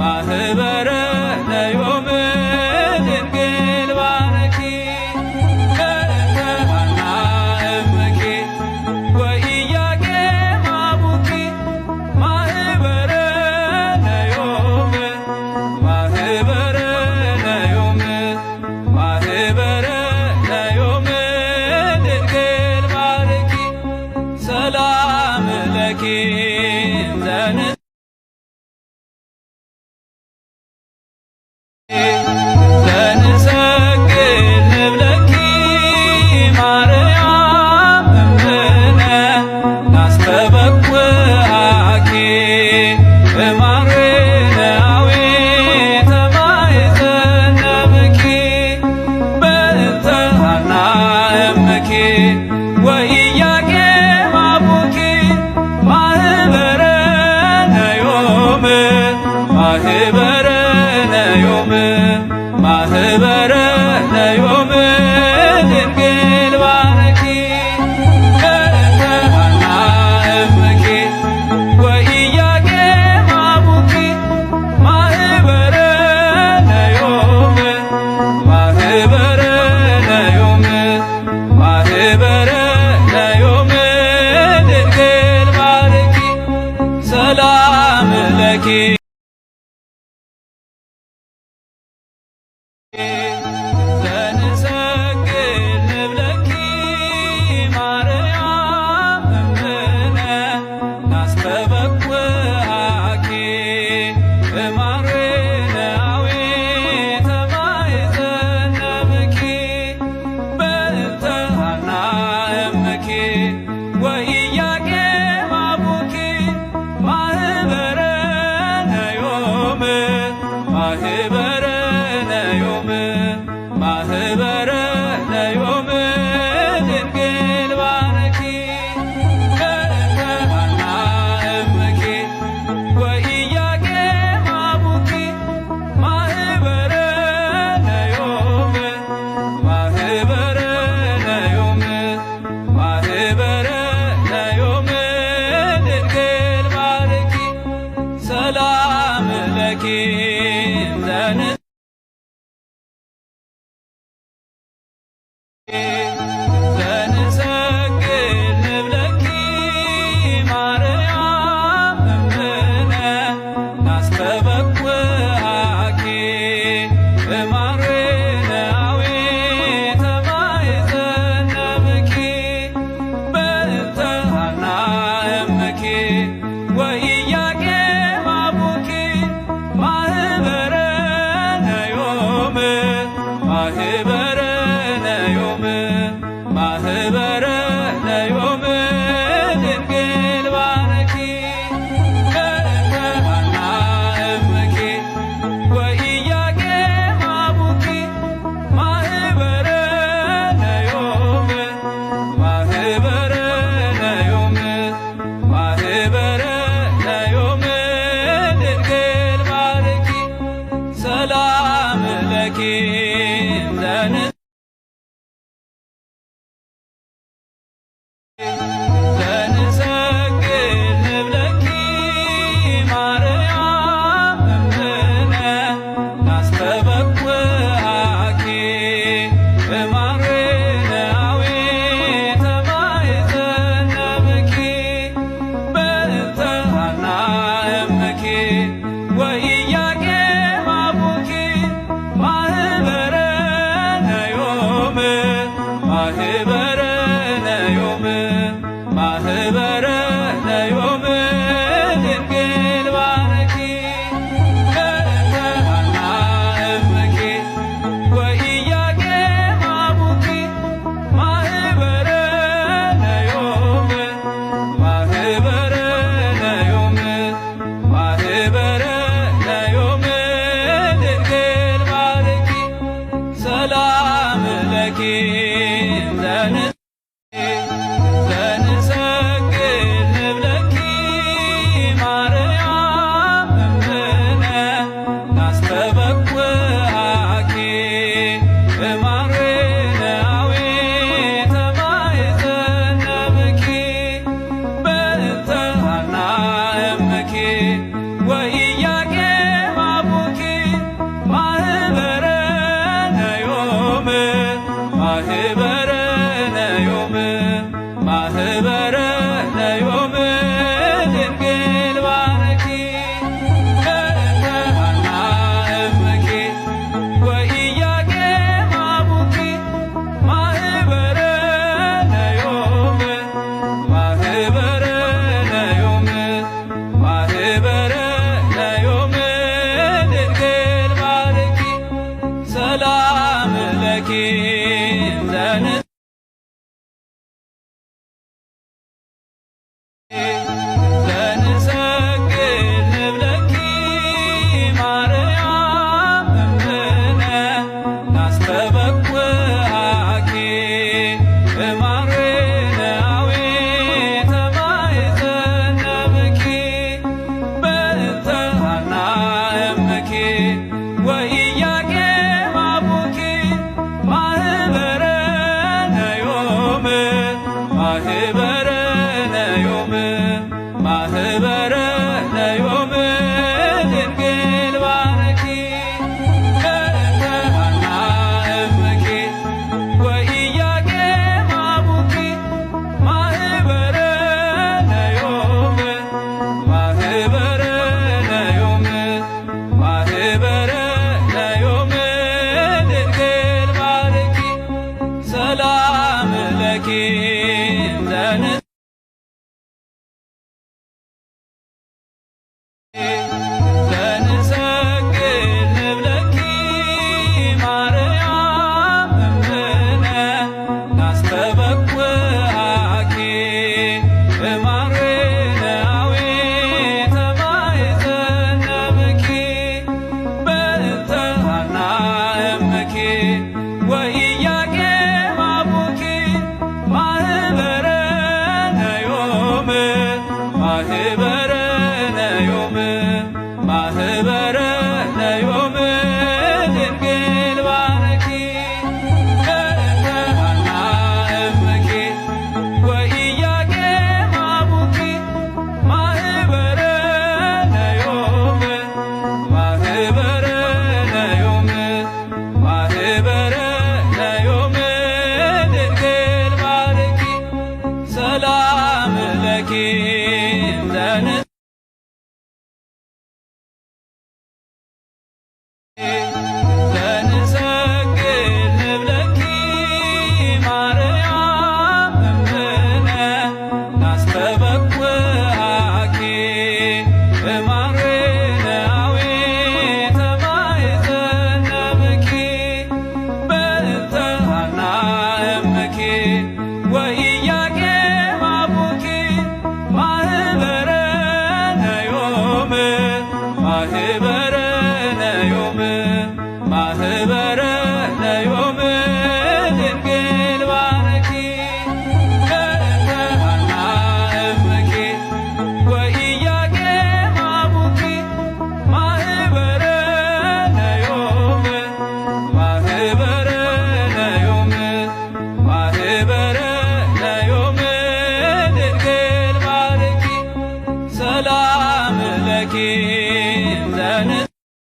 ማህበረ ነዮም ድንግል ባረኪ በእንተ ሐና እምኪ ወኢያቄም አቡኪ ማህበረ ነዮም ማህበረ ነዮም ማህበረ ነዮም ድንግል ባረኪ ሰላም ለኪ ወኢያቄም አቡኪ ማህበረ ነዮም ማህበረ ነዮም ማህበረ ነዮም ድንግል ባረኪ በእንተ ሐና እምኪ ወኢያቄም አቡኪ ማህበረ ነዮም ማህበረ ነዮም ማህበረ ነዮም ድንግል ባረኪ ሰላም ለኪ ዘንሰግድ ንብለኪ ማርያም እምነ ናስተበኩዓኪ እማሬናዊ ተማይዘነብኪ በእንተ ሐና እምኪ ወኢያቄም አቡኪ ማህበረ ነዮም ማህበረ ነዮም ማህበረ ነዮም ድንግል ባረኪ በእንተ ሐና እምኪ ወኢያቄም አቡኪ ማህበረ ነዮም ማህበረ ነዮም ማህበረ ነዮም ድንግል ባረኪ ሰላም ለኪ ዘንሰግድ ንብለኪ ማርያም እምነ ናስተበኩዓኪ እማሬናዊ ተማይዘነብኪ በእንተ ሐና እምኪ ወኢያቄም አቡኪ ማህበረ ነዮም ማህበረ ነዮም ማህበረ ነዮም ድንግል ባረኪ በእንተ ሐና እምኪ ወኢያቄም አቡኪ ማህበረ ነዮም ማህበረ ነዮም ማህበረ ነዮም ድንግል ባረኪ ሰላም ለኪ ዘንሰግድ ንብለኪ ማርያም እምነ ናስተበኩዓኪ እማሬናዊ ተማይዘነብኪ በእንተ ሐና እምኪ ወኢያቄም አቡኪ ማህበረ ነዮም ማህበረ ነዮም ማህበረ ነዮም ድንግል ባረኪ በእንተ ሐና እምኪ ወኢያቄም አቡኪ ማህበረ ነዮም ማህበረ ነዮም ማህበረ ለኪ ዘንጽ ሰላም ለኪ